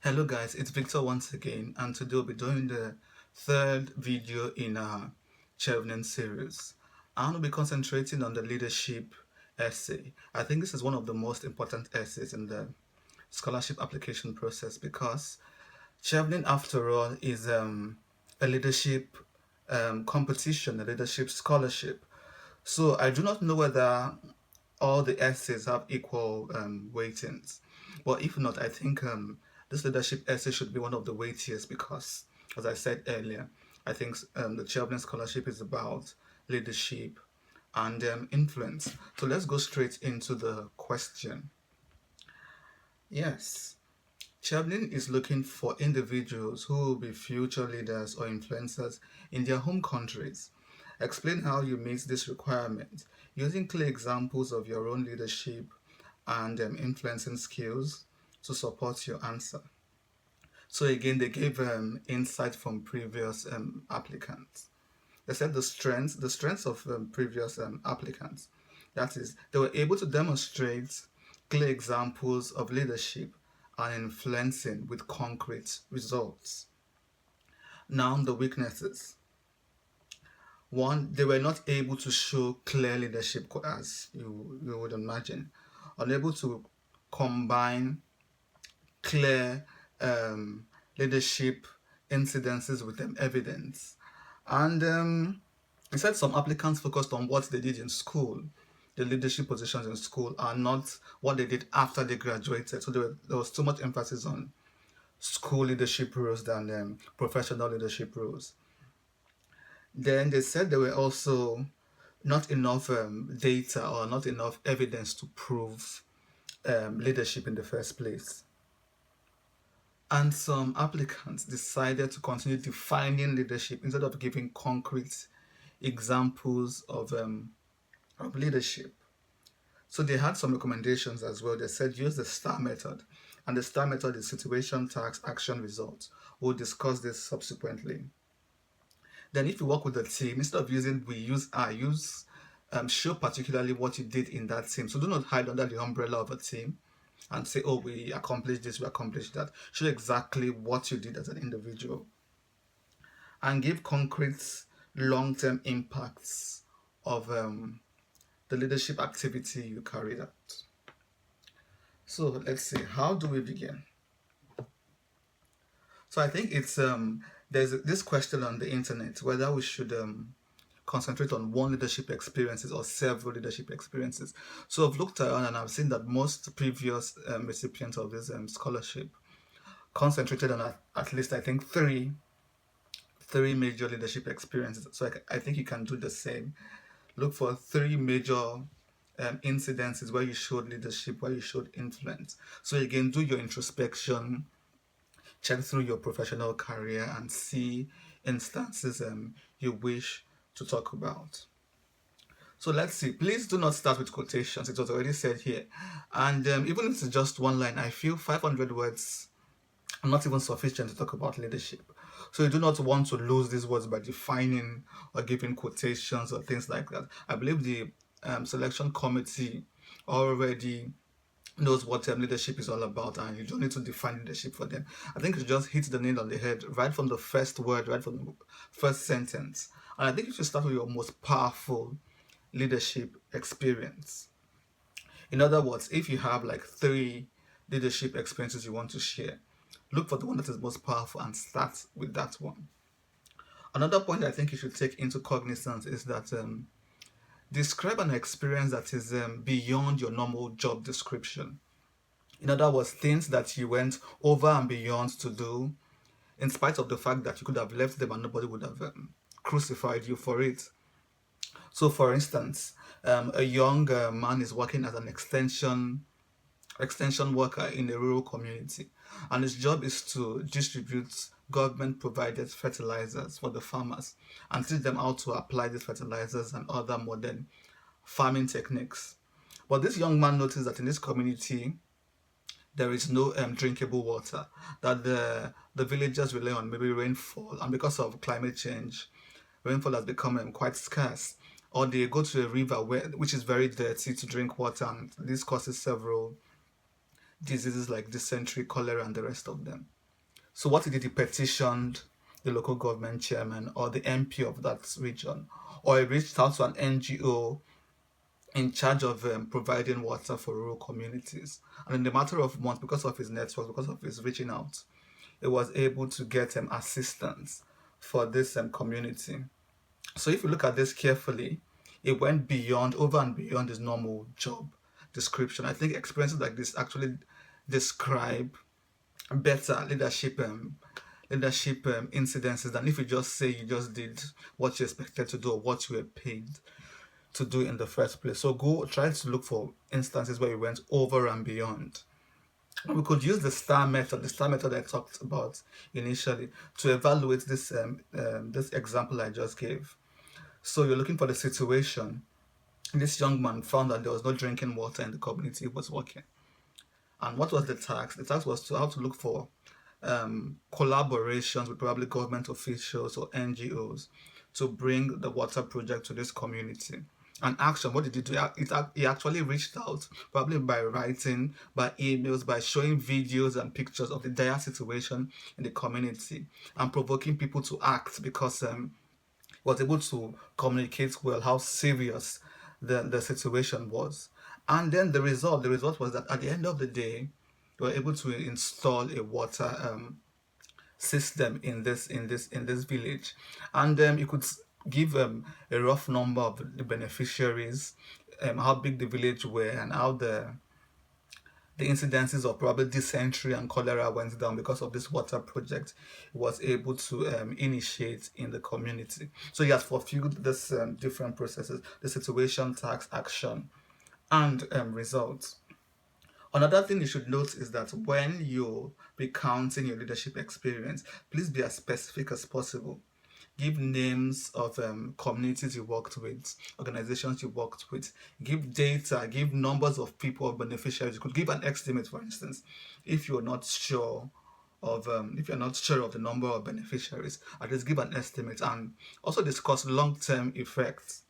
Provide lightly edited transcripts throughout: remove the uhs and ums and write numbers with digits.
Hello guys, it's Victor once again, and today we'll be doing the third video in our Chevening series. I'm going to be concentrating on the leadership essay. I think this is one of the most important essays in the scholarship application process because Chevening, after all, is a leadership competition, a leadership scholarship. So I do not know whether all the essays have equal weightings. But if not, I think this leadership essay should be one of the weightiest because, as I said earlier, I think the Chevening Scholarship is about leadership and influence. So let's go straight into the question. Yes, Chevening is looking for individuals who will be future leaders or influencers in their home countries. Explain how you meet this requirement using clear examples of your own leadership and influencing skills to support your answer. So again, they gave insight from previous applicants. They said the strengths of previous applicants. That is, they were able to demonstrate clear examples of leadership and influencing with concrete results. Now, the weaknesses. One, they were not able to show clear leadership as you would imagine, unable to combine clear leadership incidences with evidence. And he said some applicants focused on what they did in school. The leadership positions in school are not what they did after they graduated. So there was too much emphasis on school leadership roles than professional leadership roles. Then they said there were also not enough data or not enough evidence to prove leadership in the first place. And some applicants decided to continue defining leadership instead of giving concrete examples of leadership. So they had some recommendations as well. They said use the STAR method. And the STAR method is situation, task, action, result. We'll discuss this subsequently. Then if you work with a team, instead of using we use I, use show particularly what you did in that team. So do not hide under the umbrella of a team and say, oh, we accomplished this, we accomplished that. Show exactly what you did as an individual and give concrete long-term impacts of the leadership activity you carried out. So let's see, how do we begin? So I think it's there's this question on the internet whether we should concentrate on one leadership experiences or several leadership experiences. So I've looked around and I've seen that most previous recipients of this scholarship concentrated on at least I think three major leadership experiences. So I think you can do the same. Look for three major incidences where you showed leadership, where you showed influence. So again, do your introspection, check through your professional career and see instances you wish to talk about. So let's see. Please do not start with quotations. It was already said here. And even if it's just one line, I feel 500 words are not even sufficient to talk about leadership. So you do not want to lose these words by defining or giving quotations or things like that. I believe the selection committee already knows what leadership is all about, and you don't need to define leadership for them. I think you just hit the nail on the head right from the first word, right from the first sentence. And I think you should start with your most powerful leadership experience. In other words, if you have like three leadership experiences you want to share, look for the one that is most powerful and start with that one. Another point I think you should take into cognizance is that describe an experience that is beyond your normal job description. In other words, things that you went over and beyond to do, in spite of the fact that you could have left them and nobody would have crucified you for it. So, for instance, a young man is working as an extension worker in a rural community, and his job is to distribute government provided fertilizers for the farmers and teach them how to apply these fertilizers and other modern farming techniques. But this young man noticed that in this community there is no drinkable water, that the villagers rely on maybe rainfall, and because of climate change, rainfall has become quite scarce. Or they go to a river which is very dirty to drink water, and this causes several diseases like dysentery, cholera, and the rest of them. So what he did, he petitioned the local government chairman or the MP of that region, or he reached out to an NGO in charge of providing water for rural communities. And in the matter of months, because of his network, because of his reaching out, he was able to get assistance for this community. So if you look at this carefully, it went beyond, over and beyond his normal job description. I think experiences like this actually describe better leadership incidences than if you just say you just did what you expected to do or what you were paid to do in the first place. So go try to look for instances where we went over and beyond. We could use the star method I talked about initially, to evaluate this example I just gave. So you're looking for the situation. This young man found that there was no drinking water in the community he was working. And what was the task? The task was to how to look for collaborations with probably government officials or NGOs to bring the water project to this community. And action, what did he do? He actually reached out, probably by writing, by emails, by showing videos and pictures of the dire situation in the community and provoking people to act, because was able to communicate well how serious the situation was. And then the result was that at the end of the day, they were able to install a water system in this village. And you could give a rough number of the beneficiaries, how big the village were, and how the incidences of probably dysentery and cholera went down because of this water project it was able to initiate in the community. So he has fulfilled this different processes: the situation, task, action, and results. Another thing you should note is that when you're recounting your leadership experience, please be as specific as possible. Give names of communities you worked with, organizations you worked with. Give data, give numbers of people, beneficiaries. You could give an estimate, for instance, if you're not sure if you're not sure of the number of beneficiaries. At least give an estimate, and also discuss long-term effects.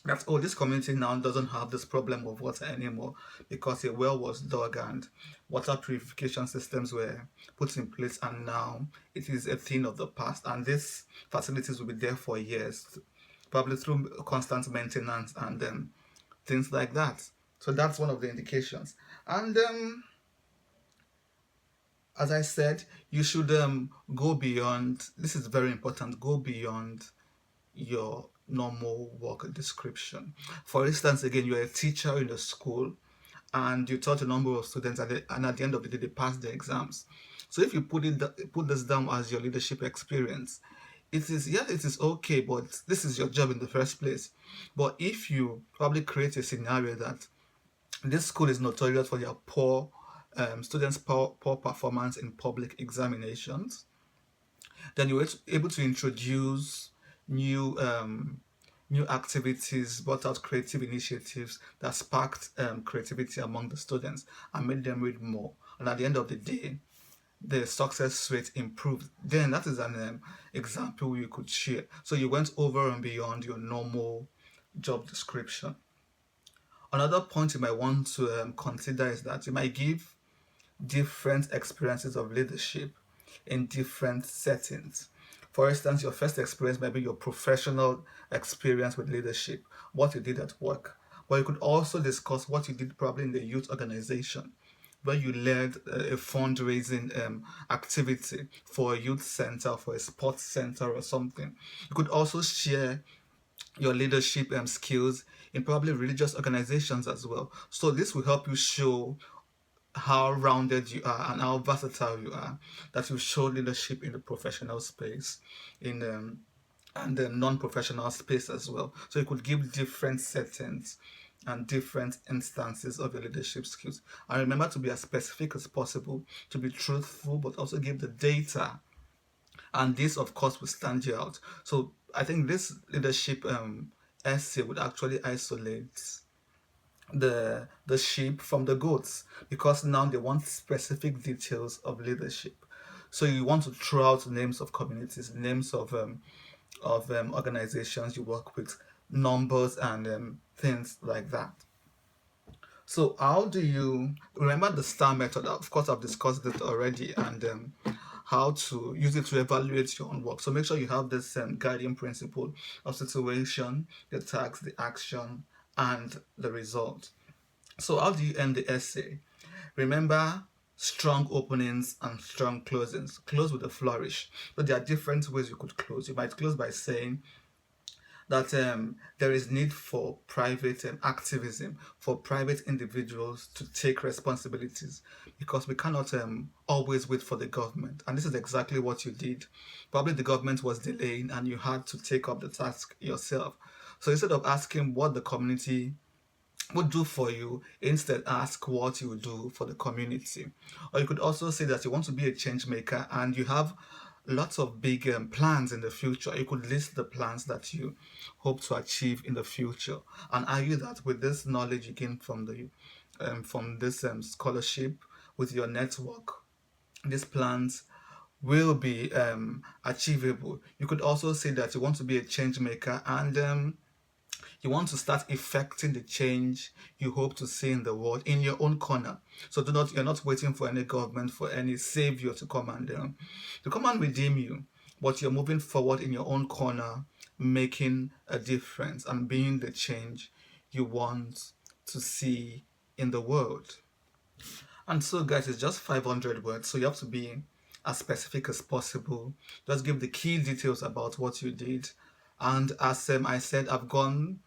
That's, oh, this community now doesn't have this problem of water anymore because a well was dug and water purification systems were put in place, and now it is a thing of the past, and these facilities will be there for years, probably through constant maintenance and things like that. So that's one of the indications. And as I said, you should go beyond. This is very important. Go beyond your normal work description. For instance, again, you're a teacher in a school and you taught a number of students, and at the end of the day, they passed the exams. So if you put this down as your leadership experience, it is, yeah, it is okay, but this is your job in the first place. But if you probably create a scenario that this school is notorious for their poor students' poor performance in public examinations, then you were able to introduce new new activities, brought out creative initiatives that sparked creativity among the students and made them read more. And at the end of the day, the success rate improved. Then that is an example you could share. So you went over and beyond your normal job description. Another point you might want to consider is that you might give different experiences of leadership in different settings. For instance, your first experience might be your professional experience with leadership, what you did at work. But you could also discuss what you did probably in the youth organization, where you led a fundraising activity for a youth center, for a sports center, or something. You could also share your leadership skills in probably religious organizations as well. So this will help you show how rounded you are and how versatile you are, that you show leadership in the professional space, in and the non-professional space as well. So you could give different settings and different instances of your leadership skills. And remember to be as specific as possible, to be truthful, but also give the data. And this, of course, will stand you out. So I think this leadership essay would actually isolate the sheep from the goats, because now they want specific details of leadership. So you want to throw out names of communities, names of organizations you work with, numbers and things like that. So how do you remember the star method? Of course, I've discussed it already, and how to use it to evaluate your own work. So make sure you have this guiding principle of situation, the task, the action, and the result. So how do you end the essay? Remember, strong openings and strong closings. Close with a flourish. But there are different ways you could close. You might close by saying that there is need for private activism, for private individuals to take responsibilities, because we cannot always wait for the government. And this is exactly what you did. Probably the government was delaying and you had to take up the task yourself. So instead of asking what the community would do for you, instead ask what you would do for the community. Or you could also say that you want to be a change maker and you have lots of big plans in the future. You could list the plans that you hope to achieve in the future and argue that with this knowledge you gain from this scholarship, with your network, these plans will be achievable. You could also say that you want to be a change maker and you want to start effecting the change you hope to see in the world in your own corner. So you're not waiting for any government, for any savior to come and redeem you, but you're moving forward in your own corner, making a difference and being the change you want to see in the world. And so, guys, it's just 500 words, so you have to be as specific as possible. Just give the key details about what you did. And as I said, I've gone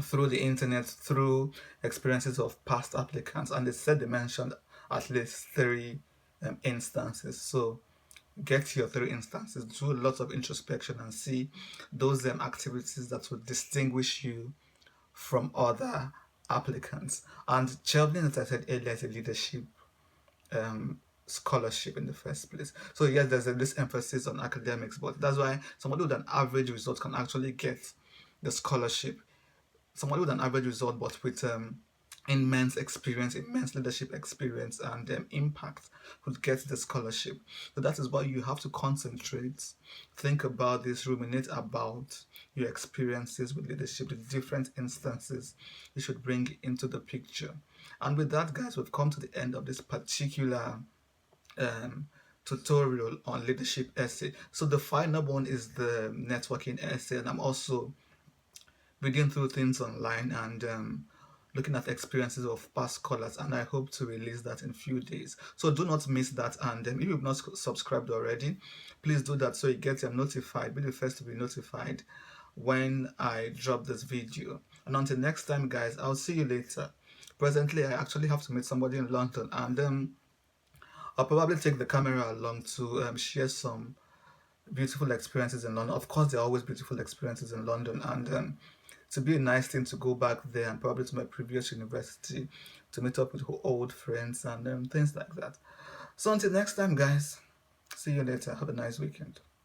through the internet, through experiences of past applicants, and they said they mentioned at least three instances. So get your three instances, do lots of introspection, and see those activities that would distinguish you from other applicants. And Chevening, as I said earlier, is a leadership scholarship in the first place. So yes, there's this emphasis on academics, but that's why somebody with an average result can actually get the scholarship. Somebody with an average result, but with immense experience, immense leadership experience, and impact would get the scholarship. So that is why you have to concentrate, think about this, ruminate about your experiences with leadership, the different instances you should bring into the picture. And with that, guys, we've come to the end of this particular tutorial on leadership essay. So the final one is the networking essay, and I'm also reading through things online and looking at experiences of past scholars, and I hope to release that in a few days. So do not miss that, and if you've not subscribed already, please do that so you get notified, be the first to be notified when I drop this video. And until next time, guys, I'll see you later. Presently, I actually have to meet somebody in London, and I'll probably take the camera along to share some beautiful experiences in London. Of course, there are always beautiful experiences in London, and to be a nice thing to go back there and probably to my previous university to meet up with old friends and things like that. So until next time, guys, see you later. Have a nice weekend.